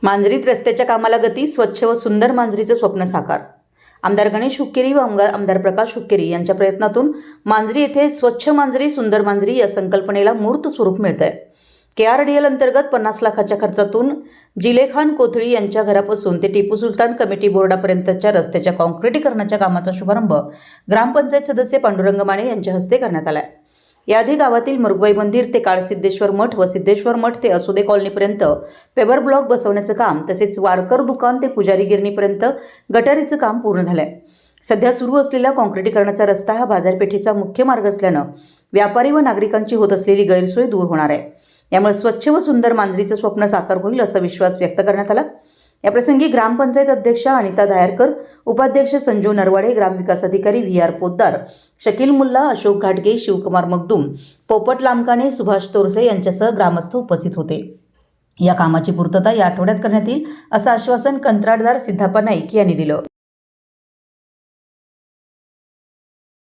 मांजरीत रस्त्याच्या कामाला गती, स्वच्छ व सुंदर मांजरीचं स्वप्न साकार. आमदार गणेश हुक्केरी व आमदार प्रकाश हुक्केरी यांच्या प्रयत्नातून मांजरी येथे स्वच्छ मांजरी सुंदर मांजरी या संकल्पनेला मूर्त स्वरूप मिळतंय. KRDL अंतर्गत 50 लाखाच्या खर्चातून जिलेखान कोथळी यांच्या घरापासून ते टिपू सुलतान कमिटी बोर्डापर्यंतच्या रस्त्याच्या काँक्रिटीकरणाच्या कामाचा शुभारंभ ग्रामपंचायत सदस्य पांडुरंग माने यांच्या हस्ते करण्यात आला. याआधी गावातील मरुगबाई मंदिर ते काळसिद्धेश्वर मठ व सिद्धेश्वर मठ ते असुदे कॉलनीपर्यंत पेवर ब्लॉक बसवण्याचं काम, तसेच वाडकर दुकान ते पुजारी गिरणीपर्यंत गटारीचं काम पूर्ण झालंय. सध्या सुरू असलेला काँक्रिटीकरणाचा रस्ता हा बाजारपेठेचा मुख्य मार्ग असल्यानं व्यापारी व नागरिकांची होत असलेली गैरसोय दूर होणार आहे. यामुळे स्वच्छ व सुंदर मांजरीचं स्वप्न साकार होईल असा विश्वास व्यक्त करण्यात आला. याप्रसंगी ग्रामपंचायत अध्यक्षा अनिता दायरकर, उपाध्यक्ष संजू नरवाडे, ग्रामविकास अधिकारी VR पोद्दार, शकील मुल्ला, अशोक घाटगे, शिवकुमार मगदूम, पोपट लामकाने, सुभाष तोरसे यांच्यासह ग्रामस्थ उपस्थित होते. या कामाची पूर्तता या आठवड्यात करण्यात येईल असं आश्वासन कंत्राटदार सिद्धाप्पा नाईक यांनी दिलं.